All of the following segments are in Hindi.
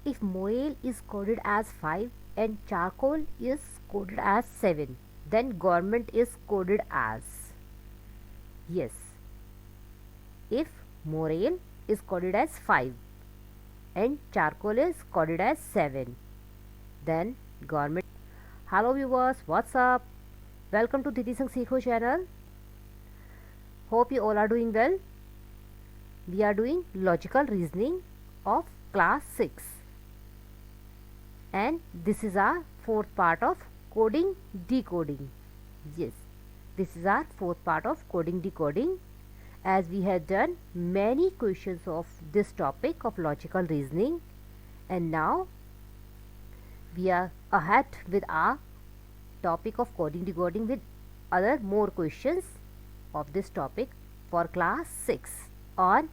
if morale is coded as 5 and charcoal is coded as 7, then government is coded as, yes, if morale is coded as 5 and charcoal is coded as 7, then government. Hello viewers, what's up? Welcome to Didi Sang Sikho channel. Hope you all are doing well. We are doing logical reasoning of class 6, and this is our fourth part of coding decoding. Yes, this is our fourth part of coding decoding, as we have done many questions of this topic of logical reasoning, and now we are ahead with our topic of coding decoding with other more questions of this topic for class 6 on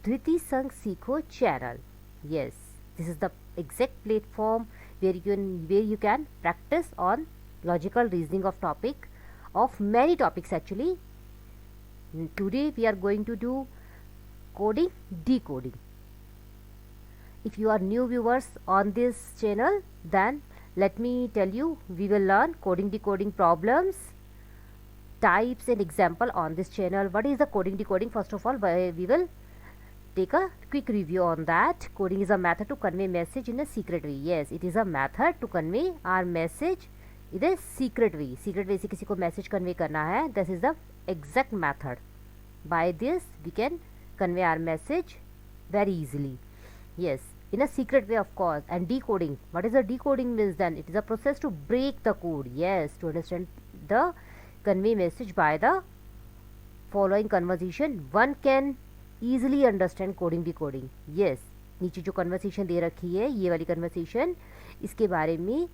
Dhriti Sang Sikho channel. Yes, this is the exact platform where you can practice on logical reasoning of topic of many topics actually. Today we are going to do coding decoding. If you are new viewers on this channel, then let me tell you, we will learn coding decoding problems, types and example on this channel. What is the coding decoding? First of all, we will take a quick review on that. Coding is a method to convey message in a secret way. Yes, it is a method to convey our message in a secret way. Secret way से किसी को message convey करना है. This is the exact method. By this we can convey our message very easily. Yes, in a secret way of course. And decoding. What is the decoding means then? It is a process to break the code. Yes, to understand the convey message by the following conversation. One can easily understand coding decoding. Yes, नीचे जो conversation दे रखी है, ये वाली conversation, इसके बारे में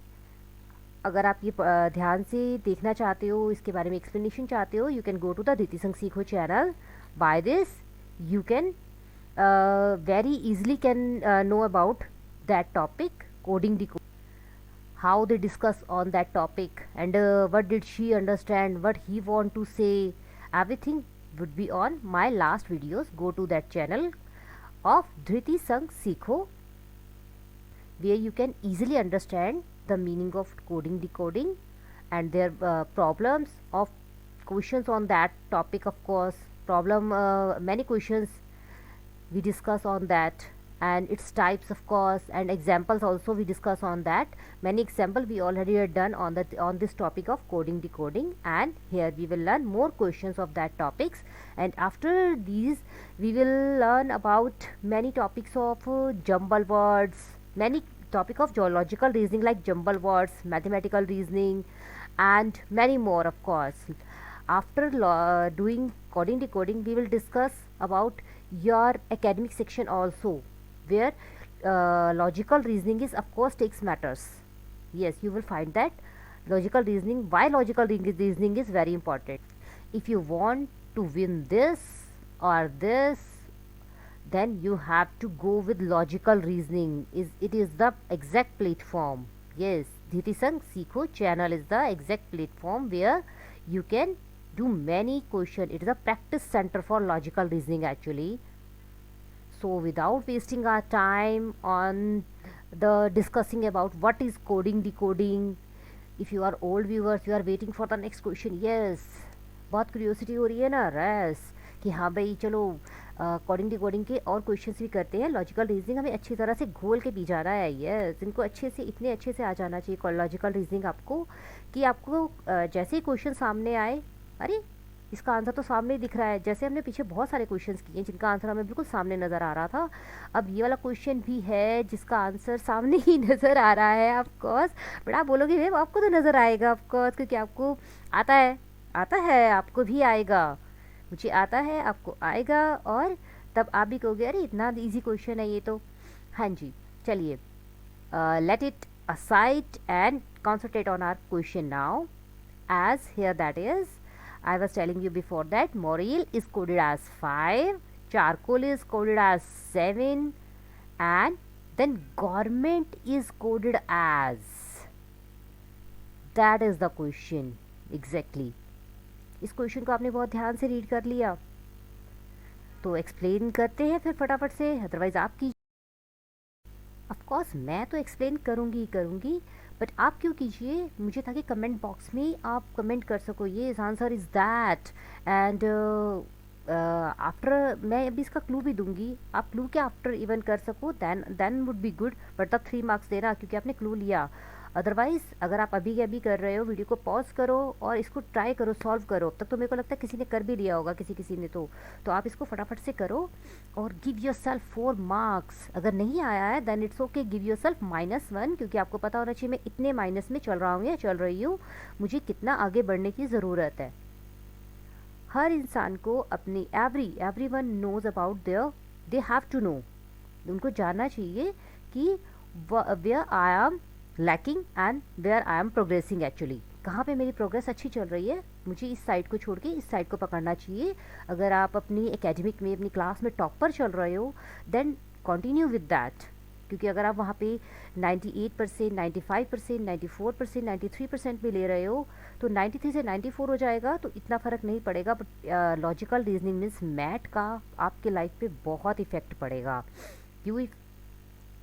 अगर आप ये ध्यान से देखना चाहते हो, इसके बारे में explanation चाहते हो, you can go to the Dhriti Sang Sikho channel. By this you can very easily can know about that topic, coding decoding, how they discuss on that topic, and what did she understand, what he want to say. Everything would be on my last videos. Go to that channel of Dhriti Sang Sikho, where you can easily understand the meaning of coding decoding and their problems of questions on that topic. Of course, many questions we discuss on that, and its types of course, and examples also we discuss on that. Many example we already had done on this topic of coding decoding, and here we will learn more questions of that topics. And after these we will learn about many topics of jumble words, many topic of geological reasoning like jumble words, mathematical reasoning, and many more of course. After doing coding decoding, we will discuss about your academic section also, where logical reasoning is of course takes matters. Yes, you will find that logical reasoning, why logical reasoning is very important. If you want to win this or this, then you have to go with logical reasoning. It is the exact platform. Yes, Dhriti Sang Sikho channel is the exact platform where you can do many questions. It is a practice center for logical reasoning actually. So without wasting our time on the discussing about what is coding decoding, if you are old viewers, you are waiting for the next question. Yes, बहुत क्यूरियोसिटी हो रही है ना रैस कि हाँ भाई चलो कोडिंग डिकोडिंग के और क्वेश्चंस भी करते हैं. लॉजिकल रीजनिंग हमें अच्छी तरह से घोल के पी जाना है. यस, इनको अच्छे से इतने अच्छे से आ जाना चाहिए लॉजिकल रीजनिंग आपको कि आपको जैसे ही क्वेश्चन सामने आए, अरे इसका आंसर तो सामने ही दिख रहा है. जैसे हमने पीछे बहुत सारे क्वेश्चंस किए जिनका आंसर हमें बिल्कुल सामने नज़र आ रहा था, अब ये वाला क्वेश्चन भी है जिसका आंसर सामने ही नज़र आ रहा है ऑफकोर्स. बट आप बोलोगे मैम आपको तो नज़र आएगा ऑफकोर्स, क्योंकि आपको आता है आपको भी आएगा, मुझे आता है आपको आएगा, और तब आप भी कहोगे अरे इतना इजी क्वेश्चन है ये तो. हाँ जी, चलिए let it aside and concentrate on our question now. As here that is, I was telling you before that morale is coded as 5, charcoal is coded as 7, and then government is coded as. That is the question exactly. इस क्वेश्चन को आपने बहुत ध्यान से रीड कर लिया, तो एक्सप्लेन करते हैं फिर फटाफट से, अदरवाइज आप कीजिए. ऑफ ऑफकोर्स मैं तो एक्सप्लेन करूँगी ही करूँगी, बट आप क्यों कीजिए मुझे, ताकि कमेंट बॉक्स में आप कमेंट कर सको ये answer is that. And after मैं अभी इसका क्लू भी दूंगी, आप क्लू के आफ्टर इवन कर सको, then would be good, but तब 3 मार्क्स देना क्योंकि आपने क्लू लिया। अदरवाइज़ अगर आप अभी के अभी कर रहे हो, वीडियो को पॉज करो और इसको ट्राई करो, सॉल्व करो। अब तक तो मेरे को लगता है किसी ने कर भी लिया होगा, किसी किसी ने तो आप इसको फटाफट से करो और गिव योर सेल्फ 4 मार्क्स। अगर नहीं आया है then it's okay, give yourself -1, क्योंकि आपको पता होना चाहिए मैं इतने माइनस में चल रहा हूँ या चल रही हूँ, मुझे कितना आगे बढ़ने की ज़रूरत है। हर इंसान को अपनी everyone knows about their, they have to know, उनको जानना चाहिए कि where I am lacking and where I am progressing. Actually कहाँ पे मेरी प्रोग्रेस अच्छी चल रही है, मुझे इस साइड को छोड़ के इस साइड को पकड़ना चाहिए। अगर आप अपनी एकेडमिक में अपनी क्लास में टॉपर चल रहे हो देन कंटिन्यू विद दैट, क्योंकि अगर आप वहाँ पे 98%, 95%, 94%, 93% भी ले रहे हो तो 93 से 94 हो जाएगा तो इतना फ़र्क नहीं पड़ेगा, but logical reasoning means math का आपके लाइफ पे बहुत इफ़ेक्ट पड़ेगा। क्यों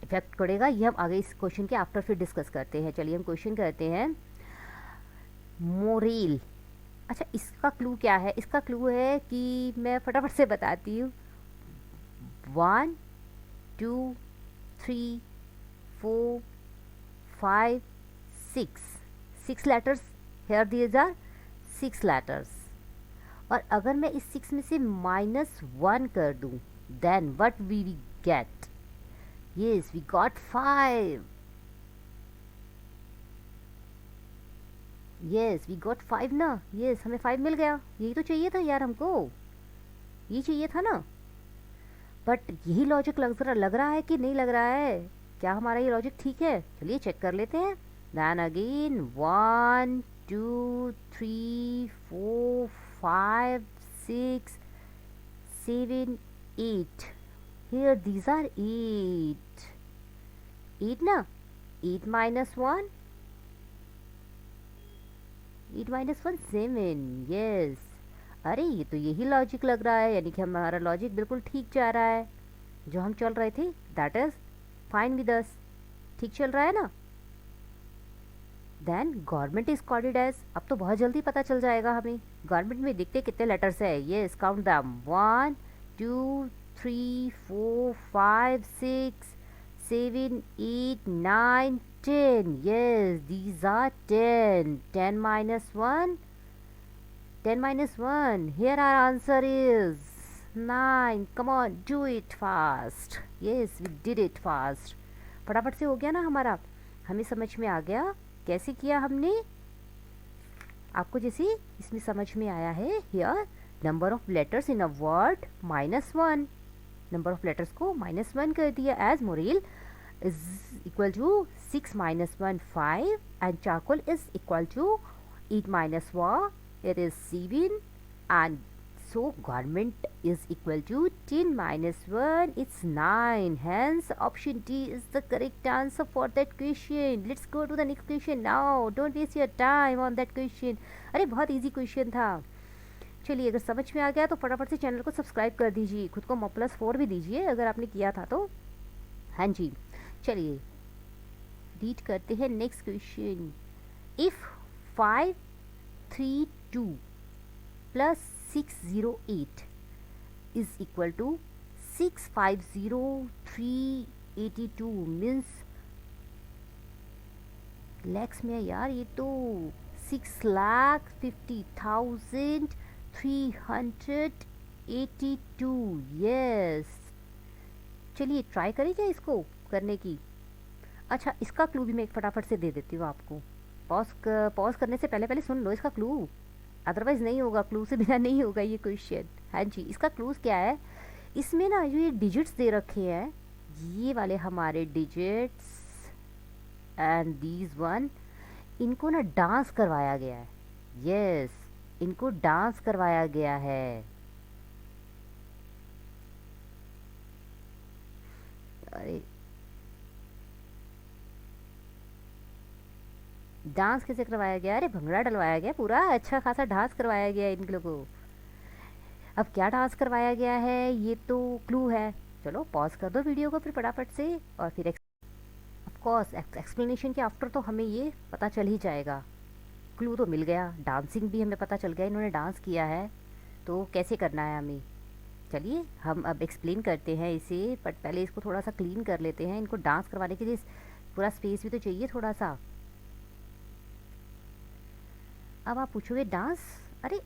इफेक्ट पड़ेगा ये हम आगे इस क्वेश्चन के आफ्टर फिर डिस्कस करते हैं। चलिए हम क्वेश्चन करते हैं। मोरेल, अच्छा इसका क्लू क्या है? इसका क्लू है कि मैं फटाफट से बताती हूँ। 1 2 3 4 5 6 letters, here these are 6 letters. और अगर मैं इस 6 में से -1 कर दूँ then what we get? Yes, we got 5. Yes, we got 5 ना। Yes, हमें 5 मिल गया। यही तो चाहिए था यार हमको, ये चाहिए था ना। बट यही लॉजिक लग रहा है कि नहीं लग रहा है? क्या हमारा ये लॉजिक ठीक है? चलिए चेक कर लेते हैं। Then again 1 2 3 4 5 6 7 8। Here these are 8 ना। 8 minus 1, 8 minus 1 7। यस, अरे ये तो यही लॉजिक लग रहा है, यानी कि हमारा लॉजिक बिल्कुल ठीक जा रहा है। जो हम चल रहे थे that is fine with us, ठीक चल रहा है ना। Then government is called as, अब तो बहुत जल्दी पता चल जाएगा हमें। गवर्नमेंट में देखते कितने लेटर्स है। Yes, count them 1 2 3 4 5 6 7 8 9 10। Yes, these are 10. 10 minus 1, 10 minus 1. Here our answer is 9. Come on, do it fast. Yes, we did it fast. फटाफट से हो गया ना हमारा, हमें समझ में आ गया कैसे किया हमने। आपको जैसे इसमें समझ में आया है, here number of letters in a word -1, number of letters को -1 कर दिया। As moral is equal to 6 minus 1 5 and charcoal is equal to 8 minus 1, it is 7, and so garment is equal to 10 minus 1, it's 9. Hence option D is the correct answer for that question. Let's go to the next question now. Don't waste your time on that question. अरे बहुत easy question था। चलिए अगर समझ में आ गया तो फटाफट से चैनल को सब्सक्राइब कर दीजिए, खुद को M+4 भी दीजिए अगर आपने किया था तो। हाँ जी, चलिए रीड करते हैं next question. If 532 plus 608 is equal to 650,382 means lakhs में है यार, ये तो 6,50,382। यस, चलिए ट्राई करें क्या इसको करने की। अच्छा इसका क्लू भी मैं एक फटाफट से दे देती हूँ आपको। पॉज करने से पहले सुन लो इसका क्लू, अदरवाइज नहीं होगा, क्लू से बिना नहीं होगा ये क्वेश्चन। हाँ जी, इसका क्लूज क्या है, इसमें ना जो ये डिजिट्स दे रखे हैं, ये वाले हमारे डिजिट्स एंड दीज वन, इनको ना डांस करवाया गया है। यस, इनको डांस करवाया गया है। अरे डांस कैसे करवाया गया? अरे भंगड़ा डलवाया गया, पूरा अच्छा खासा डांस करवाया गया इन लोगों को। अब क्या डांस करवाया गया है ये तो क्लू है। चलो पॉज कर दो वीडियो को फिर फटाफट से और फिर कोर्स एक्सप्लेनेशन के आफ्टर तो हमें ये पता चल ही जाएगा, क्लू तो मिल गया, डांसिंग भी हमें पता चल गया, इन्होंने डांस किया है, तो कैसे करना है हमें। चलिए हम अब एक्सप्लेन करते हैं इसे, बट पहले इसको थोड़ा सा क्लीन कर लेते हैं। इनको डांस करवाने के लिए पूरा स्पेस भी तो चाहिए थोड़ा सा। अब आप पूछोगे डांस, अरे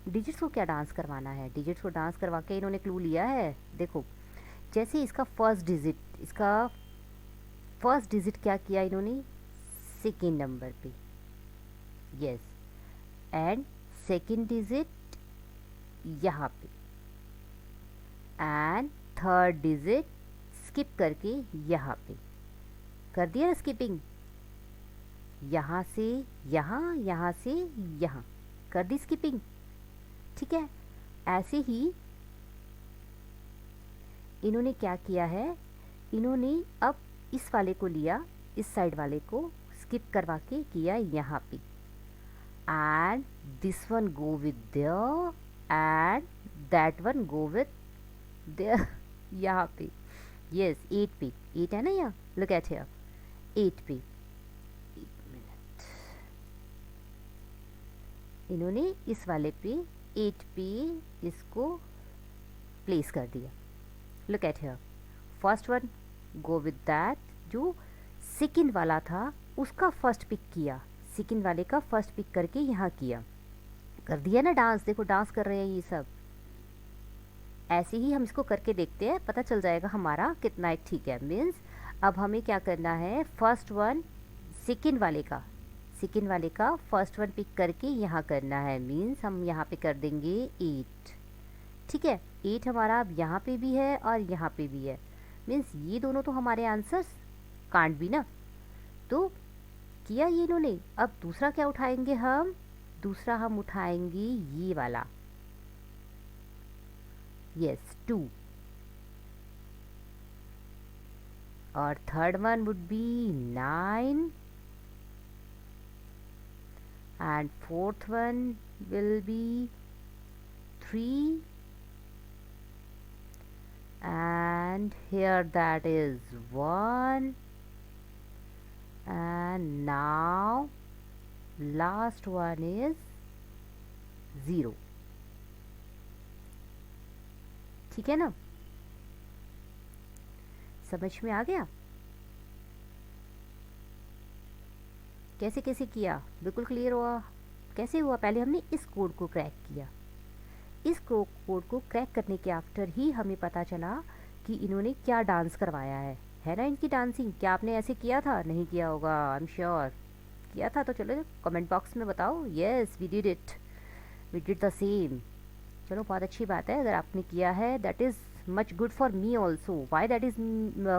डिजिट्स को क्या डांस करवाना है, डिजिट्स को डांस करवा के इन्होंने क्लू लिया है। देखो जैसे इसका फर्स्ट डिजिट क्या किया इन्होंने, सेकेंड नंबर पे, यस, एंड सेकेंड डिजिट यहाँ पे, एंड थर्ड डिजिट स्किप करके यहाँ पे कर दिया ना स्किपिंग, यहाँ से यहाँ, यहाँ से यहाँ कर दी स्किपिंग, ठीक है। ऐसे ही इन्होंने क्या किया है, इन्होंने अब इस वाले को लिया, इस साइड वाले को स्किप करवा के किया यहाँ पे, and this one go with their and that one go with their यहाँ पे, यस 8 पे, 8 है ना यहाँ, लुक एट हियर 8 पे, एक मिनट, इन्होंने इस वाले पे 8 पे इसको प्लेस कर दिया, look at here, first one go with that, जो सेकेंड वाला था उसका फर्स्ट पिक किया, सेकेंड वाले का फर्स्ट पिक करके यहाँ किया, कर दिया ना डांस। देखो डांस कर रहे हैं ये सब। ऐसे ही हम इसको करके देखते हैं, पता चल जाएगा हमारा कितना एक ठीक है। मीन्स अब हमें क्या करना है, फर्स्ट वन सेकेंड वाले का फर्स्ट वन पिक करके यहाँ करना है। मीन्स हम यहाँ पे कर देंगे 8, ठीक है। 8 हमारा अब यहाँ पे भी है और यहाँ पे भी है। मीन्स ये दोनों तो हमारे आंसर्स कांट भी ना, तो किया ये इन्होंने। अब दूसरा क्या उठाएंगे हम, दूसरा हम उठाएंगे ये वाला, यस 2, और third one would be 9 and fourth one will be 3 and here that is 1 and now last one is 0, ठीक है ना, समझ में आ गया कैसे कैसे किया, बिल्कुल क्लियर हुआ। कैसे हुआ, पहले हमने इस कोड को क्रैक किया, इस कोड को क्रैक करने के आफ्टर ही हमें पता चला कि इन्होंने क्या डांस करवाया है ना इनकी डांसिंग। क्या आपने ऐसे किया था, नहीं किया होगा, आई एम श्योर किया था, तो चलो कमेंट बॉक्स में बताओ, yes we did it, we did the same. चलो बहुत अच्छी बात है, अगर आपने किया है that is much good for me also. Why that is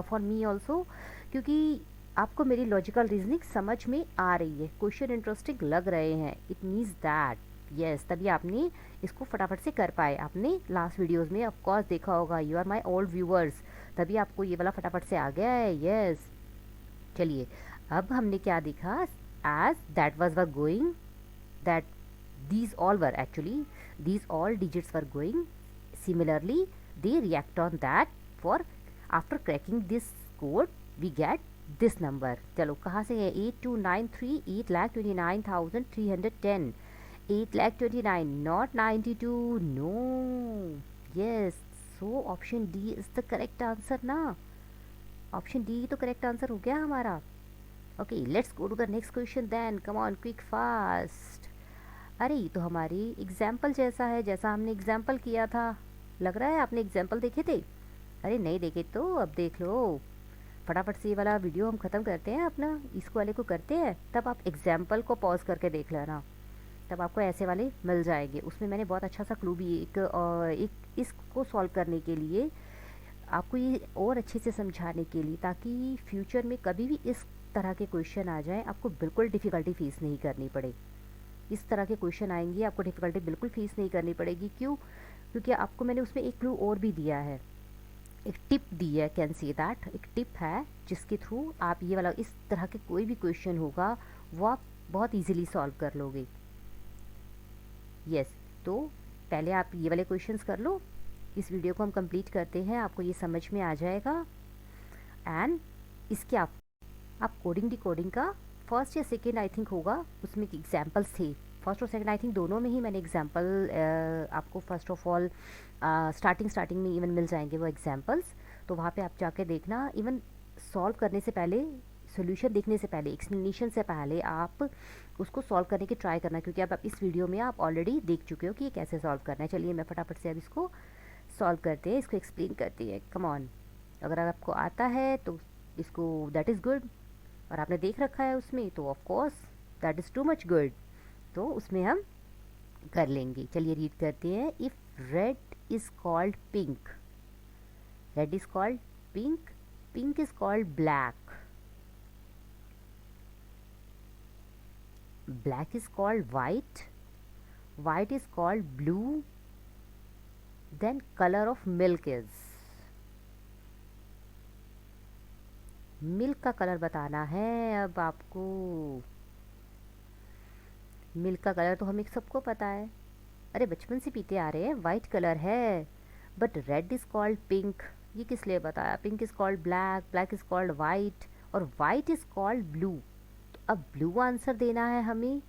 for me also, क्योंकि आपको मेरी लॉजिकल रीजनिंग समझ में आ रही है, क्वेश्चन इंटरेस्टिंग लग रहे हैं, इट मीन्स दैट यस, तभी आपने इसको फटाफट से कर पाए। आपने लास्ट वीडियोस में ऑफ कोर्स देखा होगा, you are my old viewers, तभी आपको ये वाला फटाफट से आ गया है, यस। चलिए अब हमने क्या देखा, as that was were going, that these all were actually, these all digits were going similarly, they react on that, for after cracking this code we get this number। चलो कहाँ से है, 8293, 8,29,310, 8,29,000 not 92, no, yes, so option D is the correct answer ना, option D तो correct answer हो गया हमारा। okay, let's go to the next question then, come on quick fast। अरे ये तो हमारी एग्जाम्पल जैसा है, जैसा हमने एग्जाम्पल किया था। लग रहा है आपने एग्जाम्पल देखे थे, अरे नहीं देखे तो अब देख लो, फटाफट से ये वाला वीडियो हम ख़त्म करते हैं अपना, इस वाले को करते हैं, तब आप एग्जाम्पल को पॉज करके देख लेना, तब आपको ऐसे वाले मिल जाएंगे। उसमें मैंने बहुत अच्छा सा क्लू भी एक इसको सॉल्व करने के लिए आपको ये और अच्छे से समझाने के लिए, ताकि फ्यूचर में कभी भी इस तरह के क्वेश्चन आ जाए आपको बिल्कुल डिफ़िकल्टी फेस नहीं करनी पड़े। इस तरह के क्वेश्चन आएंगे आपको डिफ़िकल्टी बिल्कुल फेस नहीं करनी पड़ेगी। क्यों, क्योंकि आपको मैंने उसमें एक क्लू और भी दिया है, एक टिप दी है, कैन सी दैट, एक टिप है जिसके थ्रू आप ये वाला इस तरह के कोई भी क्वेश्चन होगा वो आप बहुत इजीली सॉल्व कर लोगे। यस, तो पहले आप ये वाले क्वेश्चंस कर लो, इस वीडियो को हम कंप्लीट करते हैं, आपको ये समझ में आ जाएगा। एंड इसके आप कोडिंग डिकोडिंग का फर्स्ट या सेकेंड आई थिंक होगा, उसमें एग्जाम्पल्स थे, फर्स्ट और सेकंड आई थिंक दोनों में ही मैंने एग्जाम्पल आपको फर्स्ट ऑफ ऑल स्टार्टिंग में इवन मिल जाएंगे वो एग्जाम्पल्स। तो वहाँ पे आप जाके देखना, इवन सॉल्व करने से पहले, सोल्यूशन देखने से पहले, एक्सप्लेनेशन से पहले आप उसको सॉल्व करने की ट्राई करना, क्योंकि अब इस वीडियो में आप ऑलरेडी देख चुके हो कि ये कैसे सॉल्व करना है। चलिए मैं फटाफट से अब इसको सॉल्व करते हैं, इसको एक्सप्लेन करती है। कम ऑन, अगर आपको आता है तो इसको दैट इज़ गुड, और आपने देख रखा है उसमें तो of course that is too much good, तो उसमें हम कर लेंगे। चलिए रीड करते हैं। If red is called pink, red is called pink, pink is called black, black is called white, white is called blue, then color of milk is, milk का कलर बताना है अब आपको। मिल्क का कलर तो हमें सबको पता है, अरे बचपन से पीते आ रहे हैं, वाइट कलर है। But red is called pink, ये किस लिए बताया? Pink is called black, black is called white, और वाइट इज़ कॉल्ड ब्लू। तो अब ब्लू आंसर देना है हमें,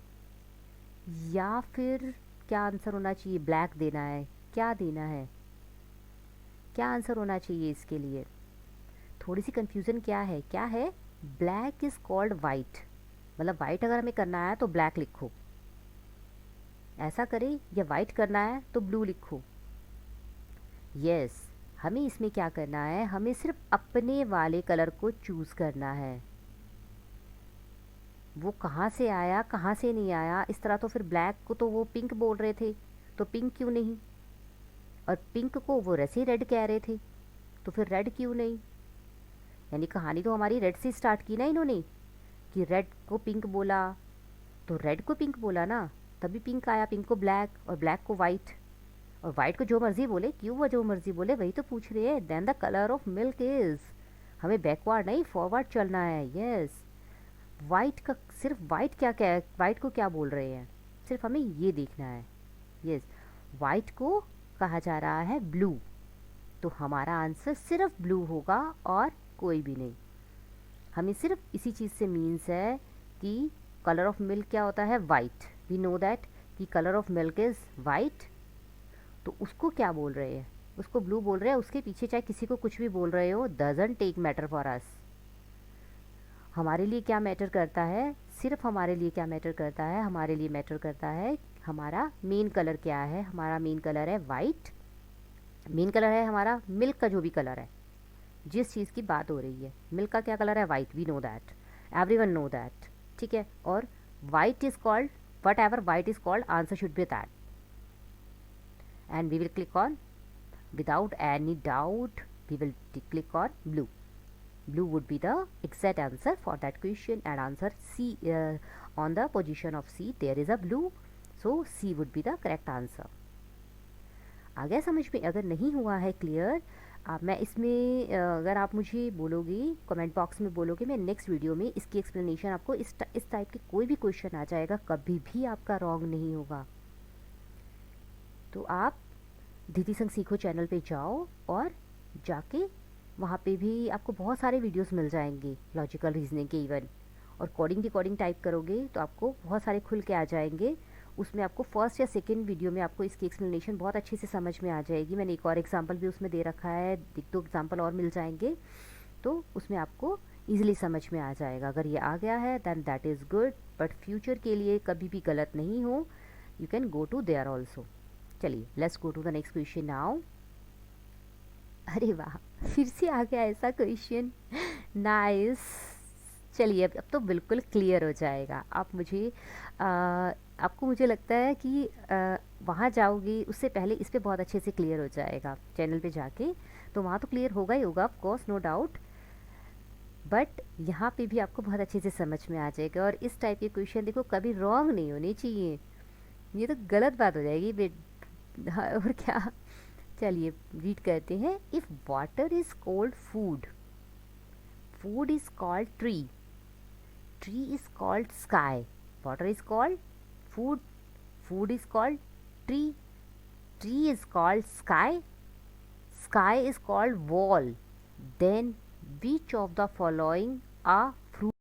या फिर क्या आंसर होना चाहिए? ब्लैक देना है, क्या देना है, क्या आंसर होना चाहिए इसके लिए? थोड़ी सी कंफ्यूजन क्या है, क्या है? ब्लैक इज़ कॉल्ड वाइट, मतलब वाइट अगर हमें करना है तो ब्लैक लिखो, ऐसा करें, या वाइट करना है तो ब्लू लिखो। यस, हमें इसमें क्या करना है, हमें सिर्फ अपने वाले कलर को चूज़ करना है। वो कहाँ से आया कहाँ से नहीं आया, इस तरह तो फिर ब्लैक को तो वो पिंक बोल रहे थे, तो पिंक क्यों नहीं? और पिंक को वो वैसे ही रेड कह रहे थे, तो फिर रेड क्यों नहीं? यानी कहानी तो हमारी रेड से स्टार्ट की ना इन्होंने, कि रेड को पिंक बोला, तो रेड को पिंक बोला ना, तभी पिंक आया, पिंक को ब्लैक और ब्लैक को वाइट, और वाइट को जो मर्जी बोले, क्यों वो जो मर्जी बोले, वही तो पूछ रहे हैं। Then the colour of milk is, हमें बैकवर्ड नहीं फॉरवर्ड चलना है। यस, वाइट का सिर्फ वाइट क्या क्या है, वाइट को क्या बोल रहे हैं, सिर्फ हमें ये देखना है। यस, वाइट को कहा जा रहा है ब्लू, तो हमारा आंसर सिर्फ ब्लू होगा और कोई भी नहीं। हमें सिर्फ इसी चीज़ से मीन्स है कि कलर ऑफ मिल्क क्या होता है? वाइट, वी नो दैट कि colour of milk is white, तो उसको क्या बोल रहे हैं? उसको ब्लू बोल रहे हैं, उसके पीछे चाहे किसी को कुछ भी बोल रहे हो, doesn't take matter for us. हमारे लिए क्या मैटर करता है? सिर्फ हमारे लिए क्या मैटर करता है? हमारे लिए मैटर करता है हमारा मेन कलर क्या है। हमारा मेन कलर है वाइट, मेन कलर है हमारा मिल्क का जो भी कलर है, जिस चीज़ की बात हो रही है। मिल्क का क्या कलर है? White, we know that, everyone know that, ठीक है। और white is called, whatever white is called, answer should be that, and we will click on, without any doubt we will click on blue. Blue would be the exact answer for that question, and answer C, on the position of C there is a blue, so C would be the correct answer. आ गया समझ में? अगर नहीं हुआ है क्लियर, मैं इसमें अगर आप मुझे बोलोगे, कमेंट बॉक्स में बोलोगे, मैं नेक्स्ट वीडियो में इसकी एक्सप्लेनेशन आपको, इस टाइप के कोई भी क्वेश्चन आ जाएगा, कभी भी आपका रॉन्ग नहीं होगा। तो आप दीदी संग सीखो चैनल पे जाओ, और जाके वहाँ पे भी आपको बहुत सारे वीडियोस मिल जाएंगे लॉजिकल रीजनिंग के इवन, और कोडिंग डिकोडिंग टाइप करोगे तो आपको बहुत सारे खुल के आ जाएंगे। उसमें आपको फर्स्ट या सेकंड वीडियो में आपको इसकी एक्सप्लेनेशन बहुत अच्छे से समझ में आ जाएगी। मैंने एक और एग्जांपल भी उसमें दे रखा है, दो एग्जांपल और मिल जाएंगे, तो उसमें आपको ईजिली समझ में आ जाएगा। अगर ये आ गया है then that is good, but future के लिए कभी भी गलत नहीं हो, you can go to there also. चलिए let's go to the next question now. अरे वाह, फिर से आ गया ऐसा क्वेश्चन, नाइस। चलिए अब तो बिल्कुल क्लियर हो जाएगा। आप मुझे आपको मुझे लगता है कि वहाँ जाओगी उससे पहले इस पे बहुत अच्छे से क्लियर हो जाएगा चैनल पे जाके, तो वहाँ तो क्लियर होगा ही होगा, of course, no doubt, but यहाँ पे भी आपको बहुत अच्छे से समझ में आ जाएगा। और इस टाइप के क्वेश्चन देखो कभी रॉन्ग नहीं होने चाहिए, ये तो गलत बात हो जाएगी हाँ, और क्या। चलिए रीड करते हैं। If water is called food, food is called tree, tree is called sky, water is called food, food is called tree, tree is called sky, sky is called wall, then which of the following are fruit?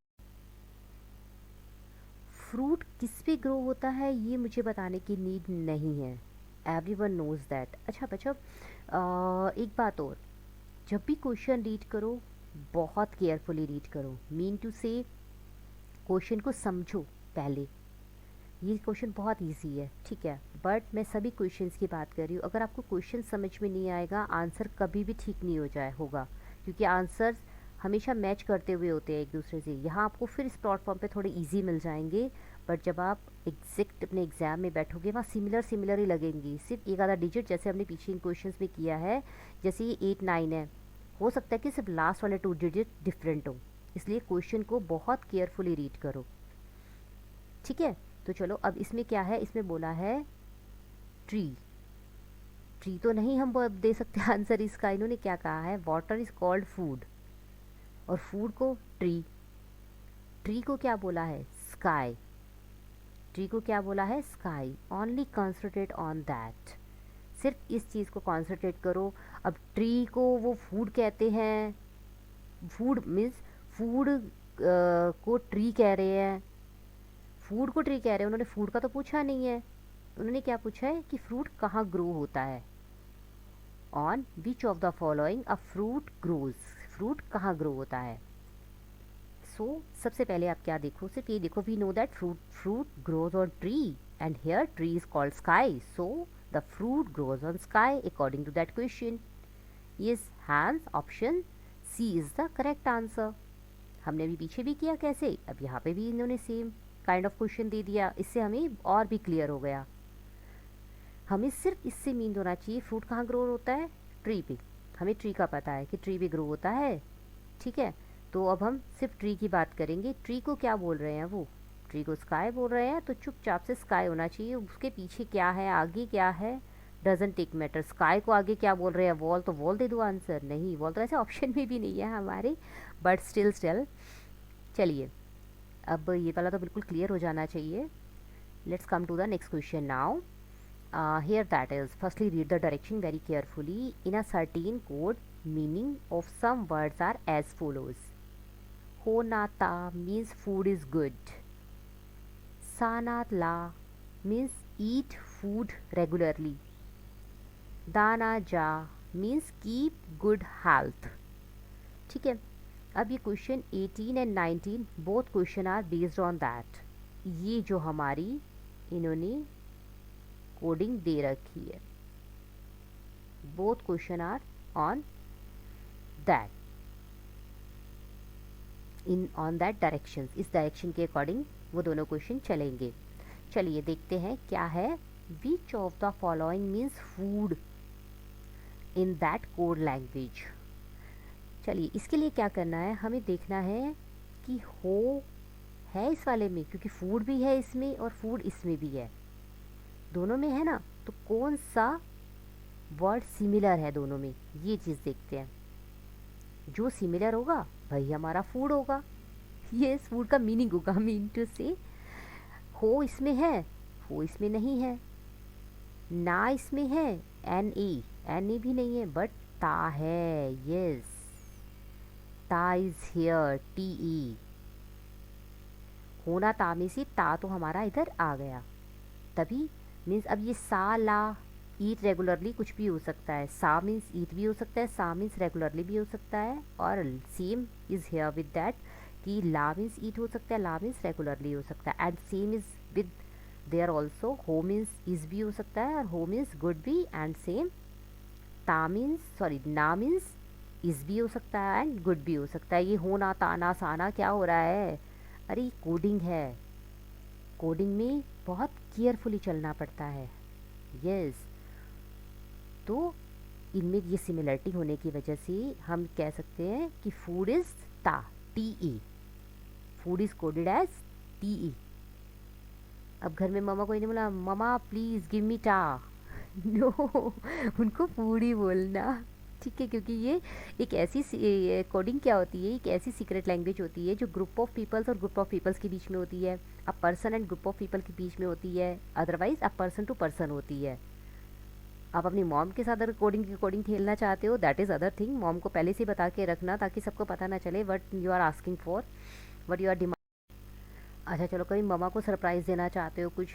Fruit किस पे ग्रो होता है ये मुझे बताने की नीड नहीं है, एवरीवन नोज दैट। अच्छा बच्चों, एक बात और, जब भी क्वेश्चन रीड करो बहुत केयरफुली रीड करो, मीन टू से क्वेश्चन को समझो पहले। ये क्वेश्चन बहुत इजी है, ठीक है, बट मैं सभी क्वेश्चंस की बात कर रही हूँ। अगर आपको क्वेश्चन समझ में नहीं आएगा, आंसर कभी भी ठीक नहीं होगा, क्योंकि आंसर्स हमेशा मैच करते हुए होते हैं एक दूसरे से। यहाँ आपको फिर इस प्लेटफॉर्म पे थोड़े इजी मिल जाएंगे, बट जब आप एग्जैक्ट अपने एग्जाम में बैठोगे वहाँ सिमिलर ही लगेंगी, सिर्फ एक आधा डिजिट, जैसे हमने पीछे इन क्वेश्चन में किया है। जैसे ये 8 9 है, हो सकता है कि सिर्फ लास्ट वाले 2 डिजिट डिफरेंट हो, इसलिए क्वेश्चन को बहुत केयरफुली रीड करो, ठीक है। तो चलो, अब इसमें क्या है, इसमें बोला है ट्री। ट्री तो नहीं हम दे सकते आंसर इसका, इन्होंने क्या कहा है, वाटर इज कॉल्ड फूड, और फूड को ट्री, ट्री को क्या बोला है, स्काई, ट्री को क्या बोला है, sky. Only concentrate on that, सिर्फ इस चीज़ को कॉन्सेंट्रेट करो। अब ट्री को वो फूड कहते हैं, फूड मीन्स फूड को ट्री कह रहे हैं, फूड को ट्री कह रहे हैं, उन्होंने फूड का तो पूछा नहीं है। उन्होंने क्या पूछा है कि फ्रूट कहाँ ग्रो होता है, on which of the following a fruit grows, fruit कहाँ ग्रो होता है। सो सबसे पहले आप क्या देखो, सिर्फ ये देखो, we know that fruit grows on tree and here tree is called sky, so the fruit grows on sky according to that question. Yes, hence option C is the correct answer. हमने अभी पीछे भी किया कैसे, अब यहाँ पे भी इन्होंने सेम काइंड ऑफ क्वेश्चन दे दिया, इससे हमें और भी क्लियर हो गया। हमें सिर्फ इससे मीन होना चाहिए फ्रूट कहाँ ग्रो होता है, ट्री पे। हमें ट्री का पता है कि ट्री पे ग्रो होता है, ठीक है। तो अब हम सिर्फ ट्री की बात करेंगे। ट्री को क्या बोल रहे हैं, वो ट्री को स्काई बोल रहे हैं, तो चुपचाप से स्काई होना चाहिए। उसके पीछे क्या है, आगे क्या है, डजेंट टेक मैटर। स्काई को आगे क्या बोल रहे हैं, वॉल, तो वॉल दे दो आंसर। नहीं, वॉल तो ऐसे ऑप्शन में भी नहीं है हमारे, बट स्टिल चलिए, अब ये वाला तो बिल्कुल क्लियर हो जाना चाहिए। Let's come to the next question now. Here that is, firstly read the direction very carefully. In a certain code, meaning of some words are as follows. Honata means food is good. Sanatla means eat food regularly. Danaja means keep good health. ठीक है, अब ये question 18 and 19 both question are based on that. ये जो हमारी इन्होंने कोडिंग दे रखी है, both question are on that, in on that direction, इस डायरेक्शन के अकॉर्डिंग वो दोनों क्वेश्चन चलेंगे। चलिए देखते हैं क्या है। Which of the following means food in that code language. चलिए इसके लिए क्या करना है, हमें देखना है कि हो है इस वाले में, क्योंकि फूड भी है इसमें और फूड इसमें भी है, दोनों में है ना, तो कौन सा वर्ड सिमिलर है दोनों में, ये चीज़ देखते हैं। जो सिमिलर होगा वही हमारा फूड होगा, ये फूड का मीनिंग होगा, मीन टू से हो इसमें है, हो इसमें नहीं है, ना इसमें है, एन ए भी नहीं है, बट ता है, यस, ता इज हियर, टी ई, होना ता में से ता तो हमारा इधर आ गया, तभी मीन्स अब ये सा ला ईट रेगुलरली कुछ भी हो सकता है, सा मीन्स ईट भी हो सकता है, सा मीन्स रेगुलरली भी हो सकता है, और same is here with that कि ला मीन्स ईट हो सकता है, ला मीन्स रेगुलरली हो सकता है, and same is with their also, हो मीन्स इज भी हो सकता है और हो मीन्स गुड भी, एंड सेम ता मीन्स सॉरी ना मीन्स इज भी हो सकता है एंड गुड भी हो सकता है। ये होना ताना साना क्या हो रहा है, अरे कोडिंग है, कोडिंग में बहुत केयरफुली चलना पड़ता है, यस। तो इनमें ये सिमिलरिटी होने की वजह से हम कह सकते हैं कि फूड इज ता, T E, food is coded as T E. अब घर में मामा को नहीं बोला मामा प्लीज़ गिव मी टा, नो, उनको फूड ही बोलना, ठीक है, क्योंकि ये एक ऐसी कोडिंग क्या होती है, एक ऐसी सीक्रेट लैंग्वेज होती है जो ग्रुप ऑफ पीपल्स और ग्रुप ऑफ पीपल्स के बीच में होती है, a person and group of people के बीच में होती है, otherwise a person to person होती है। आप अपनी मॉम के साथ अगर कोडिंग खेलना चाहते हो, that is other thing, mom को पहले से बता के रखना ताकि सबको पता ना चले what you are asking for, what you are demand. अच्छा चलो, कभी मम्मा को सरप्राइज़ देना चाहते हो, कुछ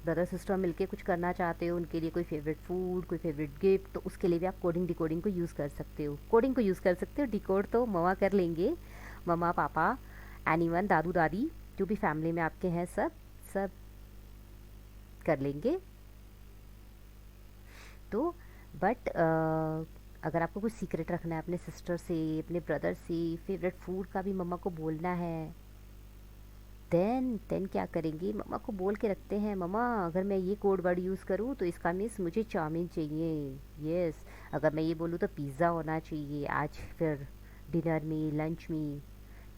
ब्रदर सिस्टर मिलके कुछ करना चाहते हो, उनके लिए कोई फेवरेट फूड, कोई फेवरेट गिफ्ट, तो उसके लिए भी आप कोडिंग डिकोडिंग को यूज़ कर सकते हो। कोडिंग को यूज़ कर सकते हो, डिकोड तो मम्मा कर लेंगे। मम्मा पापा, एनीवन, दादू दादी, जो भी फैमिली में आपके हैं, सब सब कर लेंगे। तो बट अगर आपको कुछ सीक्रेट रखना है अपने सिस्टर से, अपने ब्रदर से, फेवरेट फूड का भी मम्मा को बोलना है, देन क्या करेंगे, मम्मा को बोल के रखते हैं, मम्मा अगर मैं ये कोड वर्ड यूज़ करूँ तो इसका मीन्स मुझे चाउमीन चाहिए। यस, अगर मैं ये बोलूँ तो पिज़्ज़ा होना चाहिए आज, फिर डिनर में, लंच में।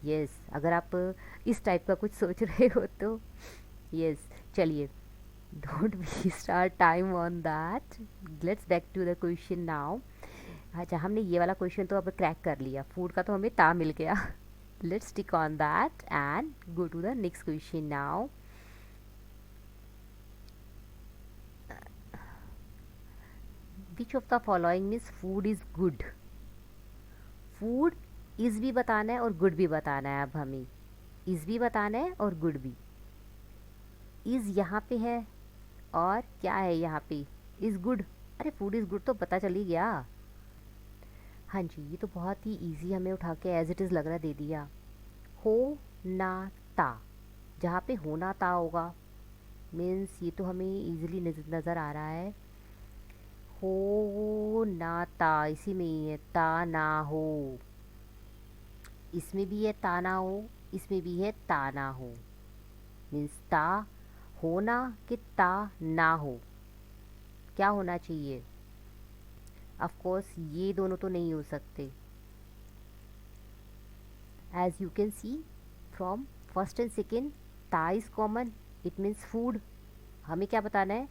यस, अगर आप इस टाइप का कुछ सोच रहे हो तो यस। चलिए, don't waste our time on that, let's back to the question now. अच्छा, हमने ये वाला क्वेश्चन तो अब क्रैक कर लिया, फूड का तो हमें ता मिल गया। Let's stick on that and go to the next question now. Which of the following means food is good? Food is भी बताना है और गुड भी बताना है। अब हमें इज़ भी बताना है और गुड भी। इज़ यहाँ पे है और क्या है यहाँ पे, इज़ गुड। अरे फूड इज़ गुड तो पता चल ही गया। हाँ जी, ये तो बहुत ही इजी हमें उठा के एज इट इज़ लग रहा दे दिया। हो ना ता, जहाँ पे होना ता होगा मीन्स ये तो हमें इजीली नज़र आ रहा है। हो ना ता, इसी में ही है, ता ना हो, इसमें भी है ता ना हो, इसमें भी है ता ना हो। मीन्स ता होना कि ता ना हो, क्या होना चाहिए? ऑफ कोर्स ये दोनों तो नहीं हो सकते। As you can see from first and second, ता is common, it means food. हमें क्या बताना है,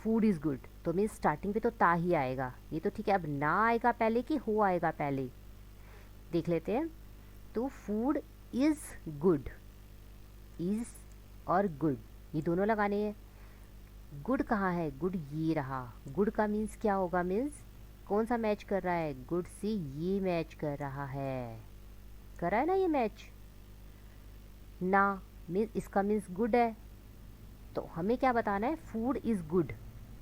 फूड इज़ गुड, तो मीन्स स्टार्टिंग पे तो ता ही आएगा, ये तो ठीक है। अब ना आएगा पहले कि हो आएगा पहले, देख लेते हैं। तो फूड इज़ गुड, इज़ और गुड ये दोनों लगाने हैं। गुड कहाँ है, गुड ये रहा। गुड का मीन्स क्या होगा, मीन्स कौन सा मैच कर रहा है, गुड से ये मैच कर रहा है, कर रहा है ना ये मैच। ना मीन्स इसका मीन्स गुड है, तो हमें क्या बताना है, फूड इज़ गुड।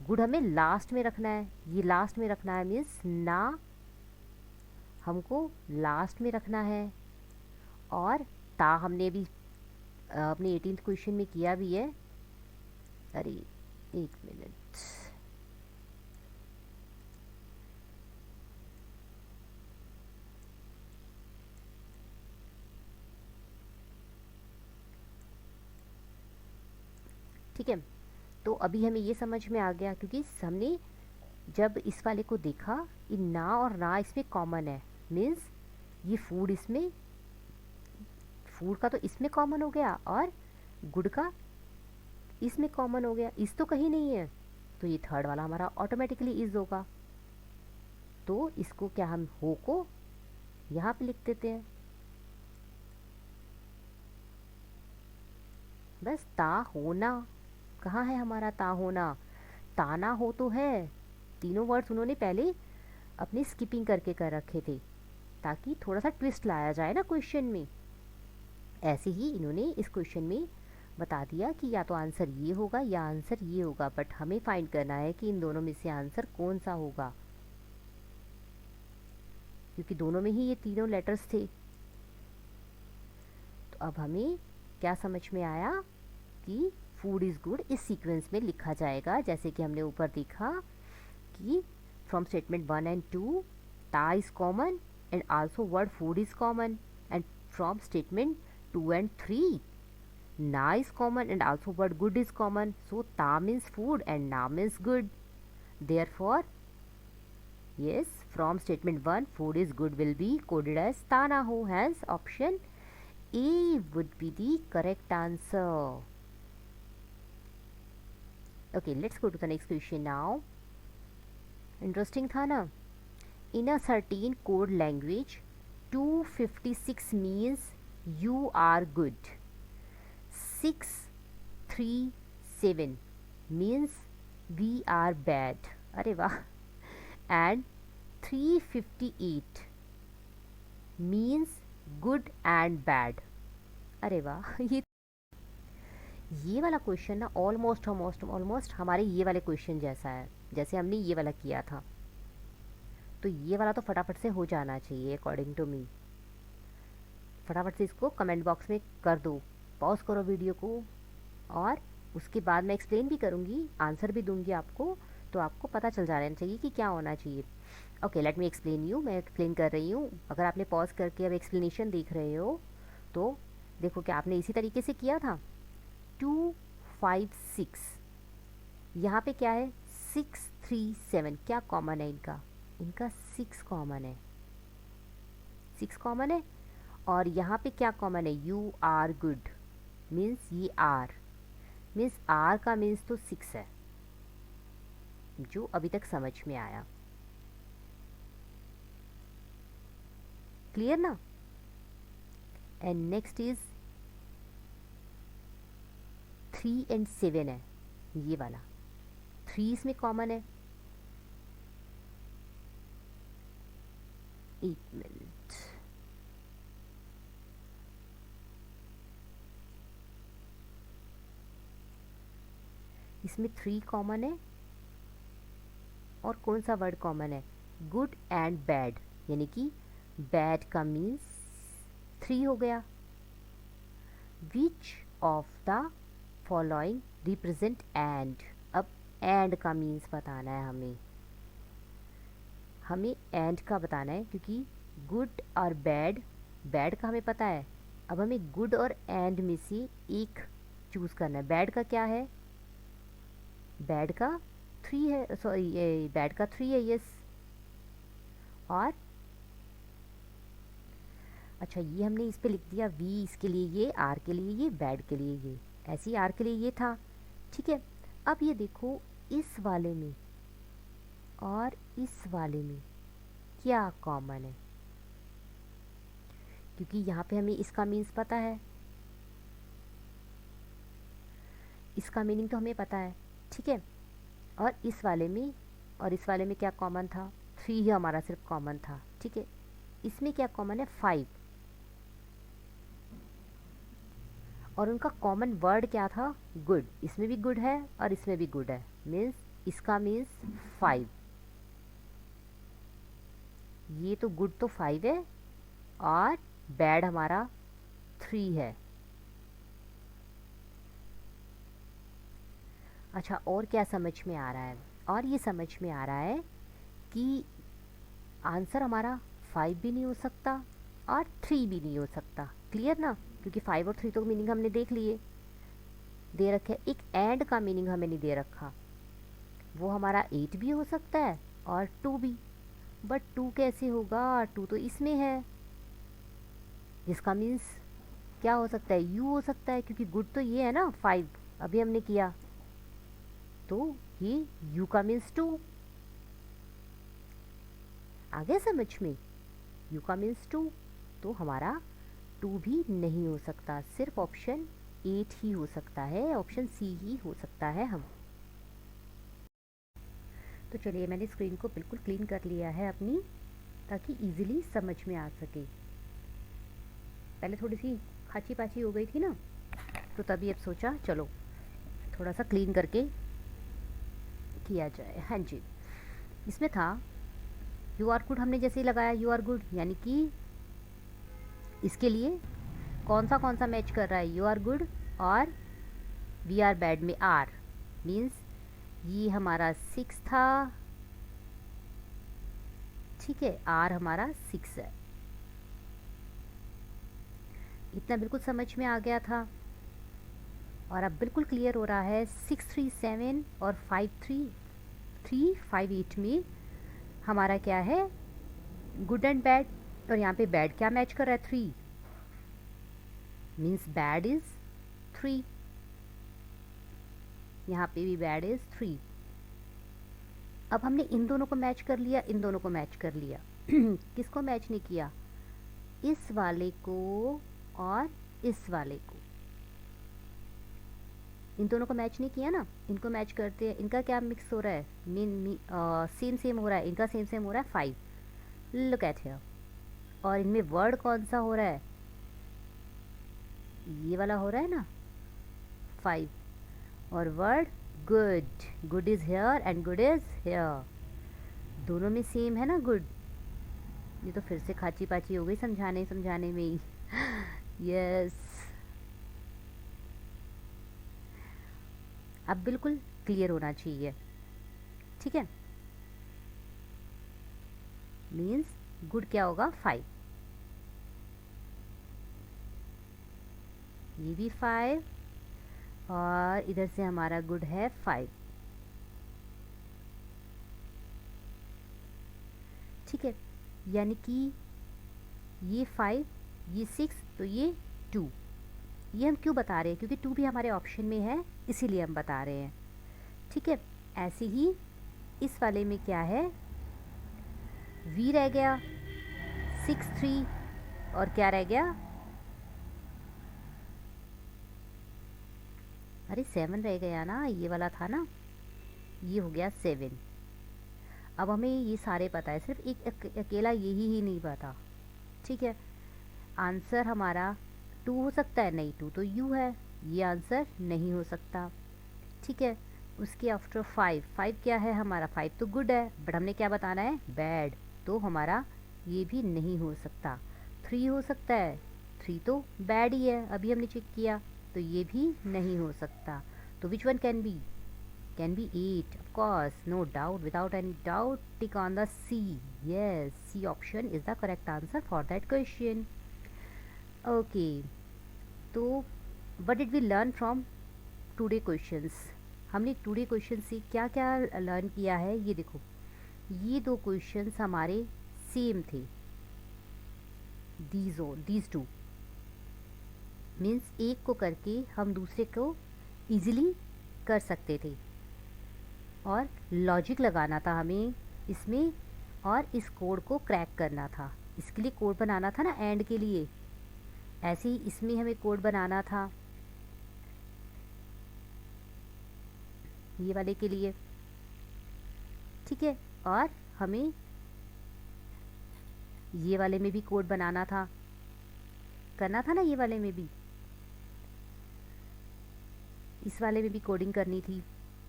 गुड हमें लास्ट में रखना है, ये लास्ट में रखना है, मीन्स ना हमको लास्ट में रखना है। और ता हमने अभी अपने 18th क्वेश्चन में किया भी है। अरे एक मिनट, ठीक है। तो अभी हमें ये समझ में आ गया, क्योंकि हमने जब इस वाले को देखा, ये ना और ना इसमें कॉमन है, मीन्स ये फूड इसमें, फूड का तो इसमें कॉमन हो गया और गुड का इसमें कॉमन हो गया, इस तो कहीं नहीं है, तो ये थर्ड वाला हमारा ऑटोमेटिकली इज होगा। तो इसको क्या हम हो को यहाँ पे लिख देते हैं, बस ता होना। कहाँ है हमारा ता होना, ताना हो तो है। तीनों वर्ड्स उन्होंने पहले अपनी स्किपिंग करके कर रखे थे, ताकि थोड़ा सा ट्विस्ट लाया जाए ना क्वेश्चन में। ऐसे ही इन्होंने इस क्वेश्चन में बता दिया कि या तो आंसर ये होगा या आंसर ये होगा, बट हमें फाइंड करना है कि इन दोनों में से आंसर कौन सा होगा, क्योंकि दोनों में ही ये तीनों लेटर्स थे। तो अब हमें क्या समझ में आया कि फूड इज़ गुड इस सीक्वेंस में लिखा जाएगा, जैसे कि हमने ऊपर देखा कि फ्रॉम स्टेटमेंट 1 and 2 ता is common and also word food is common, and from statement 2 and 3 na is common and also word good is common, so ta means food and na means good. Therefore yes, from statement 1 food is good will be coded as ta na ho, hence option A would be the correct answer. Okay, let's go to the next question now. Interesting था ना। In a certain code language 256 means you are good, 637 means we are bad, अरे वाह, and 358 means good and bad, अरे वाह। ये ये वाला क्वेश्चन ना ऑलमोस्ट हमारे ये वाले क्वेश्चन जैसा है, जैसे हमने ये वाला किया था। तो ये वाला तो फटाफट से हो जाना चाहिए अकॉर्डिंग टू मी। फटाफट से इसको कमेंट बॉक्स में कर दो, पॉज करो वीडियो को, और उसके बाद मैं एक्सप्लेन भी करूँगी, आंसर भी दूंगी आपको, तो आपको पता चल जाना चाहिए कि क्या होना चाहिए। Okay, let me explain you. मैं एक्सप्लेन कर रही हूँ। अगर आपने पॉज करके अब एक्सप्लेनेशन देख रहे हो तो देखो कि आपने इसी तरीके से किया था। 2 5 6, यहाँ पे क्या है 6 3 7, क्या कॉमन है इनका? इनका 6 कॉमन है, 6 कॉमन है। और यहाँ पे क्या कॉमन है? यू आर गुड, मीन्स ये आर, मीन्स आर का मीन्स तो 6 है, जो अभी तक समझ में आया। क्लियर ना? एंड नेक्स्ट इज 3 एंड 7 है, ये वाला 3 इसमें कॉमन है। एक मिनट, इसमें 3 कॉमन है, और कौन सा वर्ड कॉमन है? गुड एंड बैड, यानी कि बैड का मीन्स 3 हो गया। विच of the following represent and, अब एंड का मीन्स बताना है हमें, एंड का बताना है, क्योंकि गुड और बैड, बैड का हमें पता है, अब हमें गुड और एंड में से एक चूज़ करना है। बैड का क्या है? बैड का 3 है, सॉरी ये बैड का 3 है, यस। और अच्छा, ये हमने इस पे लिख दिया वी, इसके लिए ये, आर के लिए ये, बैड के लिए ये, ऐसे ही आर के लिए ये था, ठीक है। अब ये देखो, इस वाले में और इस वाले में क्या कॉमन है? क्योंकि यहाँ पे हमें इसका मीन्स पता है, इसका मीनिंग तो हमें पता है, ठीक है। और इस वाले में और इस वाले में क्या कॉमन था? 3 ही हमारा सिर्फ कॉमन था, ठीक है। इसमें क्या कॉमन है? 5। और उनका कॉमन वर्ड क्या था? गुड। इसमें भी गुड है और इसमें भी गुड है, मीन्स इसका मीन्स 5। ये तो गुड तो 5 है और बैड हमारा 3 है। अच्छा, और क्या समझ में आ रहा है? और ये समझ में आ रहा है कि आंसर हमारा 5 भी नहीं हो सकता और 3 भी नहीं हो सकता। क्लियर ना? क्योंकि 5 और 3 तो मीनिंग हमने देख लिए, दे रखे। एक एंड का मीनिंग हमें नहीं दे रखा, वो हमारा 8 भी हो सकता है और 2 भी। बट 2 कैसे होगा? 2 तो इसमें है, जिसका मीन्स क्या हो सकता है? यू हो सकता है, क्योंकि गुड तो ये है ना 5, अभी हमने किया, तो ये यू का मीन्स 2। आगे समझ में? यू का मीन्स 2, तो हमारा 2 भी नहीं हो सकता, सिर्फ ऑप्शन 8 ही हो सकता है, ऑप्शन सी ही हो सकता है हम। तो चलिए, मैंने स्क्रीन को बिल्कुल क्लीन कर लिया है अपनी, ताकि इजीली समझ में आ सके। पहले थोड़ी सी खाची पाची हो गई थी ना, तो तभी अब सोचा चलो थोड़ा सा क्लीन करके किया जाए। हाँ जी, इसमें था यू आर गुड, हमने जैसे ही लगाया यू आर गुड, यानी कि इसके लिए कौन सा मैच कर रहा है? यू आर गुड और वी आर बैड में आर, मीन्स ये हमारा 6 था, ठीक है, आर हमारा 6 है। इतना बिल्कुल समझ में आ गया था, और अब बिल्कुल क्लियर हो रहा है। 6 3 7 और 5 3 3 5 8 में हमारा क्या है? Good and bad. और यहाँ पे बैड क्या मैच कर रहा है? 3, मीन्स बैड इज 3। यहाँ पे भी बैड इज 3। अब हमने इन दोनों को मैच कर लिया, इन दोनों को मैच कर लिया। किसको मैच नहीं किया? इस वाले को और इस वाले को, इन दोनों को मैच नहीं किया ना, इनको मैच करते हैं। इनका क्या मिक्स हो रहा है? सेम सेम हो रहा है, इनका सेम सेम हो रहा है 5। Look at here. और इनमें वर्ड कौन सा हो रहा है? ये वाला हो रहा है ना 5 और word good, good is here and good is here, दोनों में सेम है ना गुड। ये तो फिर से खाची पाची हो गई समझाने समझाने में ही। यस, अब बिल्कुल क्लियर होना चाहिए, ठीक है। मीन्स गुड क्या होगा 5, ये भी 5 और इधर से हमारा गुड है 5, ठीक है। यानी कि ये 5, ये 6, तो ये 2। ये हम क्यों बता रहे हैं, क्योंकि 2 भी हमारे ऑप्शन में है, इसीलिए हम बता रहे हैं, ठीक है। ऐसे ही इस वाले में क्या है, वी रह गया 6 3 और क्या रह गया, अरे 7 रह गया ना, ये वाला था ना, ये हो गया 7। अब हमें ये सारे पता है, सिर्फ एक अकेला यही ही नहीं पता, ठीक है। आंसर हमारा 2 हो सकता है, नहीं 2 तो यू है, ये आंसर नहीं हो सकता, ठीक है। उसके आफ्टर 5, 5 क्या है हमारा, 5 तो गुड है, बट हमने क्या बताना है, बैड, तो हमारा ये भी नहीं हो सकता। 3 हो सकता है, 3 तो बैड ही है, अभी हमने चेक किया, तो ये भी नहीं हो सकता। तो which one can be, can be 8, of course, no doubt, without any doubt, tick on the C. Yes, C option is the correct answer for that question. Okay, तो what did we learn from today questions? हमने टुडे क्वेश्चन से क्या क्या लर्न किया है, ये देखो, ये 2 क्वेश्चंस हमारे सेम थे, these two मीन्स एक को करके हम दूसरे को इजीली कर सकते थे, और लॉजिक लगाना था हमें इसमें, और इस कोड को क्रैक करना था, इसके लिए कोड बनाना था ना एंड के लिए, ऐसे ही इसमें हमें कोड बनाना था ये वाले के लिए, ठीक है। और हमें ये वाले में भी कोड बनाना था, करना था ना, ये वाले में भी, इस वाले में भी कोडिंग करनी थी,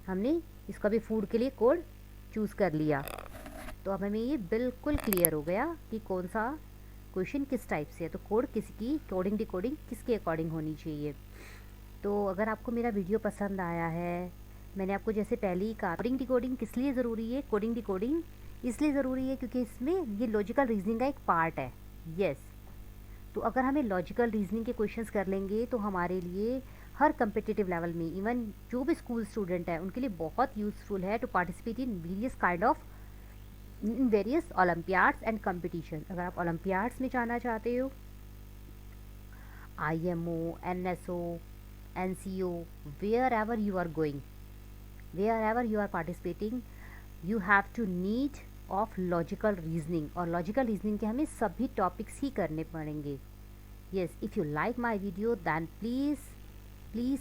हमने इसका भी फूड के लिए कोड चूज़ कर लिया। तो अब हमें ये बिल्कुल क्लियर हो गया कि कौन सा क्वेश्चन किस टाइप से है, तो कोड किसकी, कोडिंग डिकोडिंग किसके अकॉर्डिंग होनी चाहिए। तो अगर आपको मेरा वीडियो पसंद आया है, मैंने आपको जैसे पहले ही कहा, कोडिंग डिकोडिंग किस लिए ज़रूरी है, कोडिंग डिकोडिंग इसलिए ज़रूरी है क्योंकि इसमें ये लॉजिकल रीजनिंग का एक पार्ट है। यस, तो अगर हमें लॉजिकल रीजनिंग के क्वेश्चंस कर लेंगे तो हमारे लिए हर कम्पिटिटिव लेवल में, इवन जो भी स्कूल स्टूडेंट है उनके लिए बहुत यूज़फुल है to participate in various kind of, in various olympiads and competition. अगर आप ओलम्पियाड्स में जाना चाहते हो, IMO, NSO, NCO, wherever you are going, wherever you are participating, you have to need of logical reasoning, और logical reasoning के हमें सभी टॉपिक्स ही करने पड़ेंगे। Yes, if you like my video then please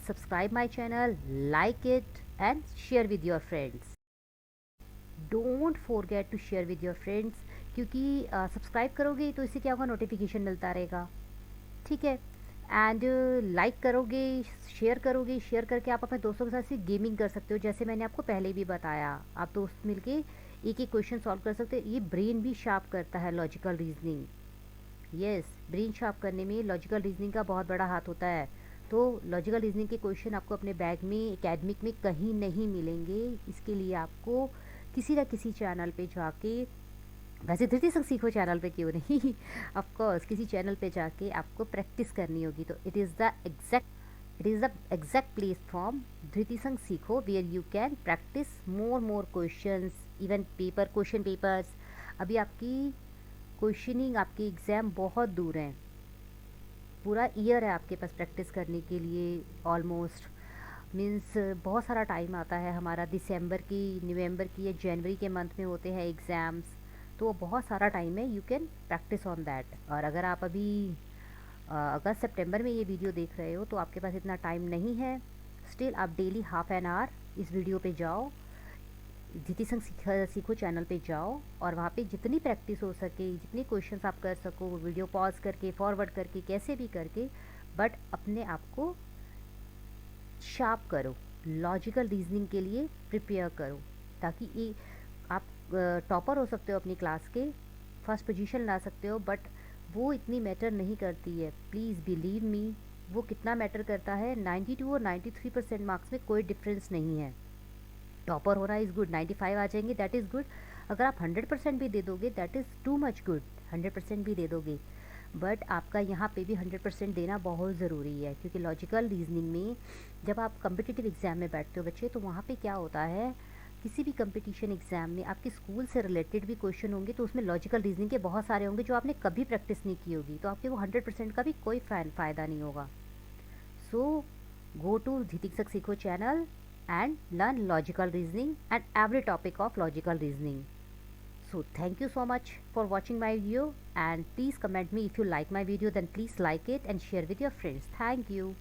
subscribe my channel, like it and share with your friends. Don't forget to share with your friends, क्योंकि सब्सक्राइब करोगे तो इससे क्या होगा, नोटिफिकेशन मिलता रहेगा, ठीक है। एंड लाइक करोगे, शेयर करोगे, शेयर करके आप अपने दोस्तों के साथ से गेमिंग कर सकते हो, जैसे मैंने आपको पहले भी बताया, आप दोस्त मिलके एक एक क्वेश्चन सॉल्व कर सकते हो। ये ब्रेन भी शार्प करता है logical reasoning. Yes, brain sharp करने में लॉजिकल रीजनिंग का बहुत बड़ा हाथ होता है। तो लॉजिकल रीजनिंग के क्वेश्चन आपको अपने बैग में, एकेडमिक में कहीं नहीं मिलेंगे, इसके लिए आपको किसी न किसी चैनल पे जाके, वैसे धृति संग सीखो चैनल पे क्यों नहीं, ऑफ कोर्स किसी चैनल पे जाके आपको प्रैक्टिस करनी होगी। तो it is the exact platform Dhriti Sang Seekho, where you can practice more questions, even question papers. अभी आपकी क्वेश्चनिंग, आपके एग्ज़ाम बहुत दूर हैं, पूरा ईयर है आपके पास प्रैक्टिस करने के लिए, ऑलमोस्ट मीन्स बहुत सारा टाइम आता है हमारा, दिसंबर की, नवंबर की या जनवरी के मंथ में होते हैं एग्ज़ाम्स, तो बहुत सारा टाइम है, you can practice on that. और अगर आप अभी अगस्त सितंबर में ये वीडियो देख रहे हो तो आपके पास इतना टाइम नहीं है, स्टिल आप डेली हाफ एन आवर इस वीडियो पे जाओ, धृति संग सीखो चैनल पे जाओ, और वहाँ पे जितनी प्रैक्टिस हो सके, जितने क्वेश्चंस आप कर सको, वीडियो पॉज करके, फॉरवर्ड करके, कैसे भी करके, बट अपने आप को शार्प करो, लॉजिकल रीजनिंग के लिए प्रिपेयर करो, ताकि ये आप टॉपर हो सकते हो अपनी क्लास के, फर्स्ट पोजीशन ला सकते हो, बट वो इतनी मैटर नहीं करती है। प्लीज़ बिलीव मी, वो कितना मैटर करता है, 92 और 93% मार्क्स में कोई डिफरेंस नहीं है। टॉपर होना इज़ गुड, 95 आ जाएंगे दैट इज़ गुड। अगर आप 100% भी दे दोगे that is too much good, 100% भी दे दोगे, बट आपका यहाँ पे भी 100% देना बहुत ज़रूरी है, क्योंकि लॉजिकल रीजनिंग में जब आप कम्पिटिटिव एग्ज़ाम में बैठते हो बच्चे, तो वहाँ पे क्या होता है, किसी भी कंपटीशन एग्ज़ाम में आपके स्कूल से रिलेटेड भी क्वेश्चन होंगे, तो उसमें लॉजिकल रीजनिंग के बहुत सारे होंगे जो आपने कभी प्रैक्टिस नहीं की होगी, तो आपके वो 100% का भी कोई फ़ायदा नहीं होगा। सो go to Dhitik Sikho channel and learn logical reasoning and every topic of logical reasoning. So thank you so much for watching my video, and please comment me if you like my video, then please like it and share with your friends. Thank you.